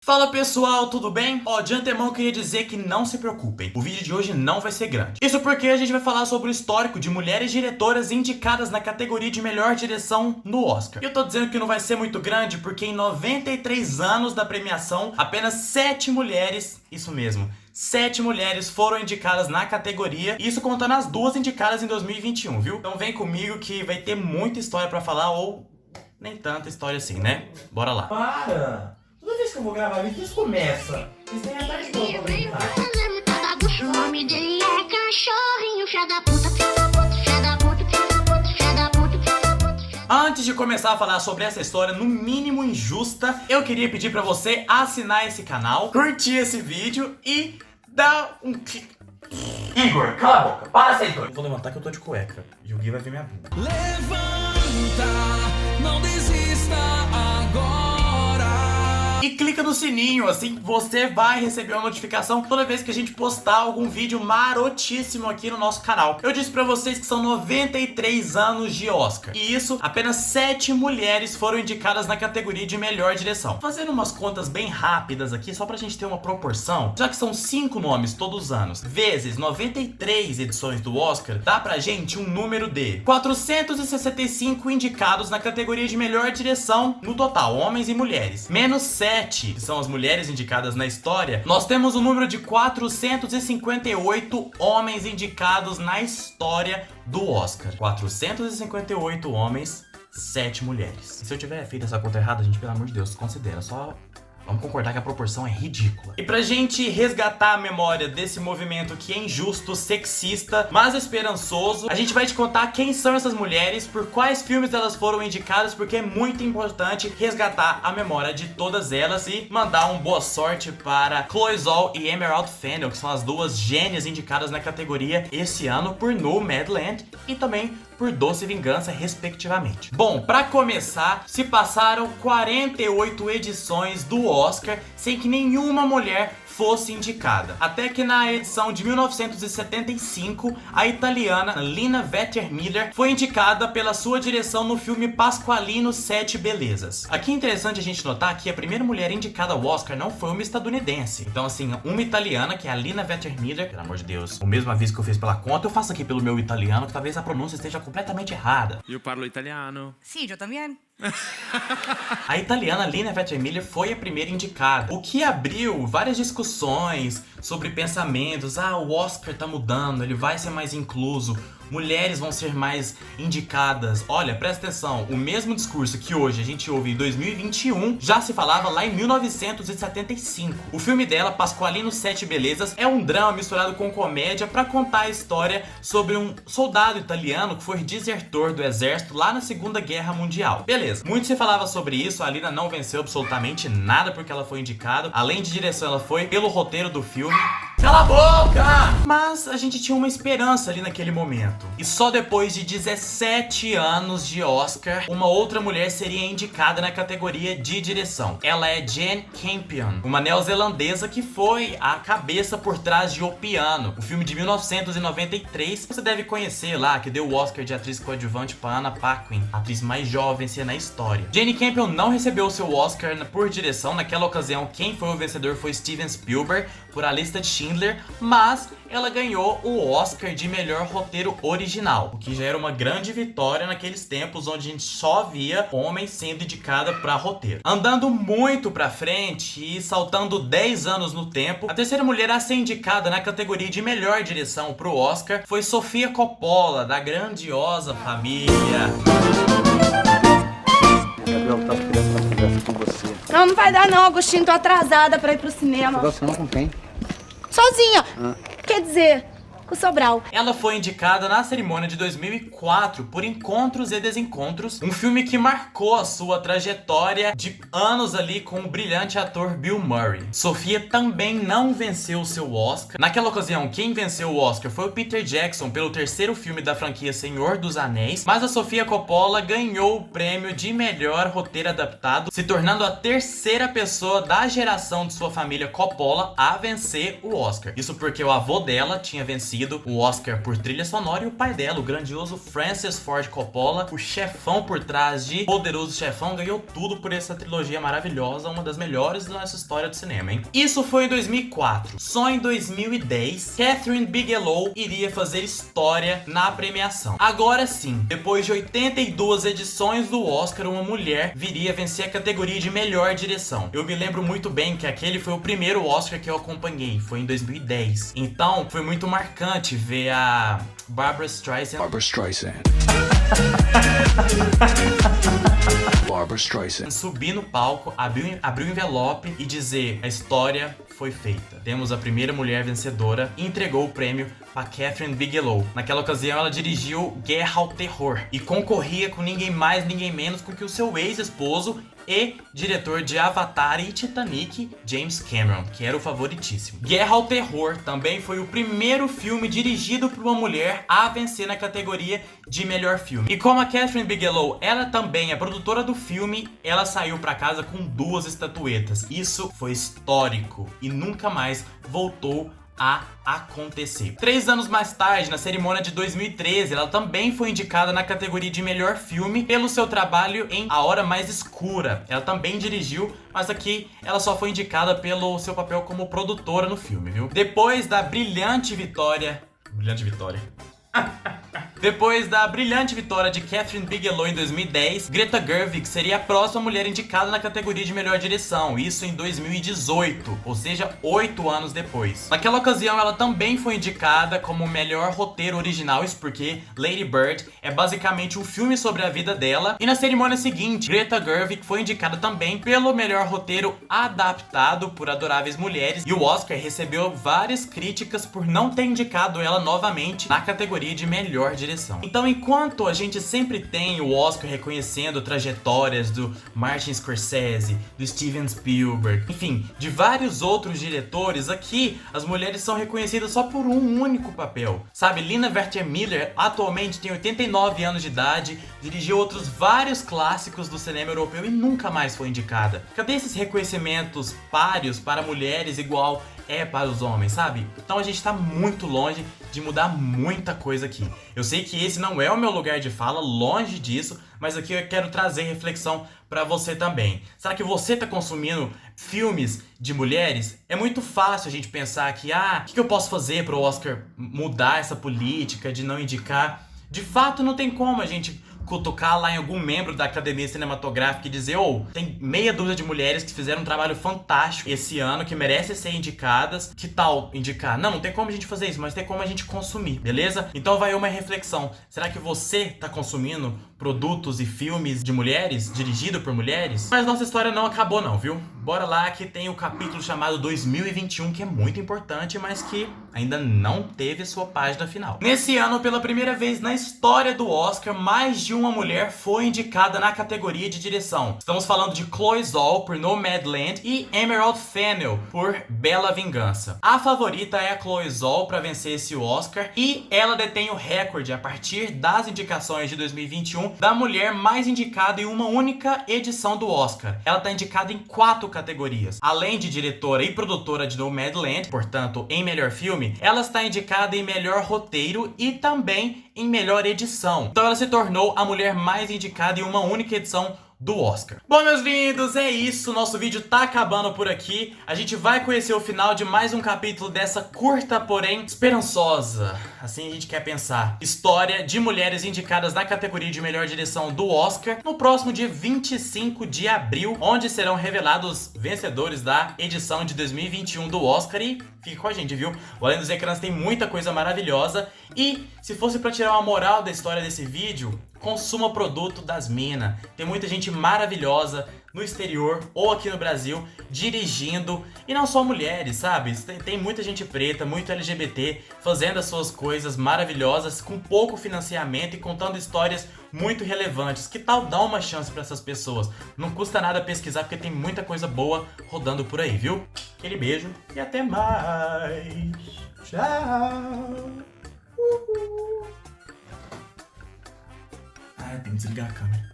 Fala pessoal, tudo bem? De antemão eu queria dizer que não se preocupem, o vídeo de hoje não vai ser grande. Isso porque a gente vai falar sobre o histórico de mulheres diretoras indicadas na categoria de melhor direção no Oscar. E eu tô dizendo que não vai ser muito grande porque em 93 anos da premiação, apenas 7 mulheres, isso mesmo, 7 mulheres foram indicadas na categoria, isso contando as 2 indicadas em 2021, viu? Então vem comigo que vai ter muita história pra falar, ou nem tanta história assim, né? Bora lá. Para! Toda vez que eu vou gravar vídeo, isso começa. Vocês têm a tarde toda pra brincar. O nome dele é cachorrinho, filha da puta, filha da puta, filha da puta, filha da puta, filha da puta, filha da puta. Antes de começar a falar sobre essa história, no mínimo injusta, eu queria pedir pra você assinar esse canal, curtir esse vídeo e dar um clique. Igor, cala a boca. Para essa Igor. Eu vou levantar que eu tô de cueca e o Gui vai ver minha bunda. Levanta, não desista agora. E clica no sininho, assim você vai receber uma notificação toda vez que a gente postar algum vídeo marotíssimo aqui no nosso canal. Eu disse pra vocês que são 93 anos de Oscar. E isso, apenas 7 mulheres foram indicadas na categoria de melhor direção. Fazendo umas contas bem rápidas aqui, só pra gente ter uma proporção, já que são 5 nomes todos os anos, vezes 93 edições do Oscar, dá pra gente um número de 465 indicados na categoria de melhor direção no total, homens e mulheres. Menos 7, que são as mulheres indicadas na história, nós temos um número de 458 homens indicados na história do Oscar. 458 homens, 7 mulheres. E se eu tiver feito essa conta errada, gente, pelo amor de Deus, considera, só... Vamos concordar que a proporção é ridícula. E pra gente resgatar a memória desse movimento que é injusto, sexista, mas esperançoso, a gente vai te contar quem são essas mulheres, por quais filmes elas foram indicadas, porque é muito importante resgatar a memória de todas elas e mandar uma boa sorte para Chloe Zhao e Emerald Fennell, que são as duas gênias indicadas na categoria esse ano por Nomadland e também por Doce Vingança, respectivamente. Bom, pra começar, se passaram 48 edições do Oscar sem que nenhuma mulher fosse indicada. Até que na edição de 1975, a italiana Lina Werther-Miller foi indicada pela sua direção no filme Pasqualino Sete Belezas. Aqui é interessante a gente notar que a primeira mulher indicada ao Oscar não foi uma estadunidense. Então assim, uma italiana, que é a Lina Werther-Miller, pelo amor de Deus, o mesmo aviso que eu fiz pela conta, eu faço aqui pelo meu italiano, que talvez a pronúncia esteja completamente errada. Eu parlo italiano. Sì, io também. A italiana Lina Werther-Miller foi a primeira indicada, o que abriu várias discussões sobre pensamentos. O Oscar tá mudando, ele vai ser mais incluso, mulheres vão ser mais indicadas. Olha, presta atenção, o mesmo discurso que hoje a gente ouve em 2021 já se falava lá em 1975. O filme dela, Pasqualino Sete Belezas, é um drama misturado com comédia para contar a história sobre um soldado italiano que foi desertor do exército lá na Segunda Guerra Mundial. Beleza, muito se falava sobre isso, a Lina não venceu absolutamente nada porque ela foi indicada. Além de direção, ela foi pelo roteiro do filme. Cala a boca! Mas a gente tinha uma esperança ali naquele momento. E só depois de 17 anos de Oscar, uma outra mulher seria indicada na categoria de direção. Ela é Jane Campion, uma neozelandesa que foi a cabeça por trás de O Piano, o filme de 1993. Você deve conhecer lá, que deu o Oscar de atriz coadjuvante para Anna Paquin, a atriz mais jovem na história. Jane Campion não recebeu o seu Oscar por direção. Naquela ocasião, quem foi o vencedor foi Steven Spielberg por A Lista de Schindler, mas ela ganhou o Oscar de melhor roteiro original, o que já era uma grande vitória naqueles tempos onde a gente só via homens sendo indicada para roteiro. Andando muito pra frente e saltando 10 anos no tempo, a terceira mulher a ser indicada na categoria de melhor direção pro Oscar foi Sofia Coppola, da grandiosa família. Gabriel, tava querendo uma conversa com você. Não vai dar não, Agostinho. Tô atrasada pra ir pro cinema. Você não com quem? Sozinha. Quer dizer, com o Sobral. Ela foi indicada na cerimônia de 2004 por Encontros e Desencontros, um filme que marcou a sua trajetória de anos ali com o brilhante ator Bill Murray. Sofia também não venceu o seu Oscar. Naquela ocasião, quem venceu o Oscar foi o Peter Jackson pelo terceiro filme da franquia Senhor dos Anéis, mas a Sofia Coppola ganhou o prêmio de melhor roteiro adaptado, se tornando a terceira pessoa da geração de sua família Coppola a vencer o Oscar. Isso porque o avô dela tinha vencido vencido o Oscar por trilha sonora, e o pai dela, o grandioso Francis Ford Coppola, o chefão por trás de Poderoso Chefão, ganhou tudo por essa trilogia maravilhosa, uma das melhores da nossa história do cinema, hein? Isso foi em 2004. Só em 2010, Kathryn Bigelow iria fazer história na premiação. Agora sim, depois de 82 edições do Oscar, uma mulher viria vencer a categoria de melhor direção. Eu me lembro muito bem que aquele foi o primeiro Oscar que eu acompanhei, foi em 2010. Então, foi muito marcante ver a Barbra Streisand. Subir no palco, abrir o envelope e dizer: a história foi feita. Temos a primeira mulher vencedora e entregou o prêmio para Kathryn Bigelow. Naquela ocasião, ela dirigiu Guerra ao Terror e concorria com ninguém mais, ninguém menos com que o seu ex-esposo e diretor de Avatar e Titanic, James Cameron, que era o favoritíssimo. Guerra ao Terror também foi o primeiro filme dirigido por uma mulher a vencer na categoria de melhor filme. E como a Kathryn Bigelow, ela também é produtora do filme, ela saiu pra casa com 2 estatuetas. Isso foi histórico e nunca mais voltou a acontecer. 3 anos mais tarde, na cerimônia de 2013, ela também foi indicada na categoria de melhor filme pelo seu trabalho em A Hora Mais Escura. Ela também dirigiu, mas aqui ela só foi indicada pelo seu papel como produtora no filme, viu? Depois da brilhante vitória de Kathryn Bigelow em 2010, Greta Gerwig seria a próxima mulher indicada na categoria de melhor direção, isso em 2018, ou seja, 8 anos depois. Naquela ocasião, ela também foi indicada como melhor roteiro original, isso porque Lady Bird é basicamente um filme sobre a vida dela. E na cerimônia seguinte, Greta Gerwig foi indicada também pelo melhor roteiro adaptado por Adoráveis Mulheres, e o Oscar recebeu várias críticas por não ter indicado ela novamente na categoria de melhor direção. Então, enquanto a gente sempre tem o Oscar reconhecendo trajetórias do Martin Scorsese, do Steven Spielberg, enfim, de vários outros diretores, aqui as mulheres são reconhecidas só por um único papel. Sabe, Lina Werther-Miller atualmente tem 89 anos de idade, dirigiu outros vários clássicos do cinema europeu e nunca mais foi indicada. Cadê esses reconhecimentos páreos para mulheres igual é para os homens, sabe? Então a gente tá muito longe de mudar muita coisa aqui. Eu sei que esse não é o meu lugar de fala, longe disso, mas aqui eu quero trazer reflexão pra você também. Será que você tá consumindo filmes de mulheres? É muito fácil a gente pensar que, o que eu posso fazer pro Oscar mudar essa política de não indicar? De fato, não tem como a gente cutucar lá em algum membro da Academia Cinematográfica e dizer: tem meia dúzia de mulheres que fizeram um trabalho fantástico esse ano, que merecem ser indicadas, que tal indicar? Não tem como a gente fazer isso, mas tem como a gente consumir, beleza? Então vai uma reflexão: será que você tá consumindo produtos e filmes de mulheres, dirigido por mulheres? Mas nossa história não acabou não, viu? Bora lá que tem o capítulo chamado 2021, que é muito importante, mas que ainda não teve sua página final. Nesse ano, pela primeira vez na história do Oscar, mais de uma mulher foi indicada na categoria de direção. Estamos falando de Chloe Zhao por Nomadland e Emerald Fennell por Bela Vingança. A favorita é a Chloe Zhao para vencer esse Oscar e ela detém o recorde a partir das indicações de 2021 da mulher mais indicada em uma única edição do Oscar. Ela está indicada em 4 categorias. Além de diretora e produtora de Nomadland, portanto, em melhor filme, ela está indicada em melhor roteiro e também em melhor edição. Então ela se tornou a mulher mais indicada em uma única edição do Oscar. Bom, meus lindos, é isso. Nosso vídeo tá acabando por aqui. A gente vai conhecer o final de mais um capítulo dessa curta, porém esperançosa, assim a gente quer pensar, história de mulheres indicadas na categoria de melhor direção do Oscar no próximo dia 25 de abril, onde serão revelados os vencedores da edição de 2021 do Oscar. E fique com a gente, viu? O Além dos Ecrãs tem muita coisa maravilhosa. E se fosse pra tirar uma moral da história desse vídeo, consuma produto das minas. Tem muita gente maravilhosa no exterior ou aqui no Brasil dirigindo, e não só mulheres, sabe? Tem muita gente preta, muito LGBT fazendo as suas coisas maravilhosas com pouco financiamento e contando histórias muito relevantes. Que tal dar uma chance pra essas pessoas? Não custa nada pesquisar, porque tem muita coisa boa rodando por aí, viu? Aquele beijo e até mais. Tchau. Tem que desligar a câmera.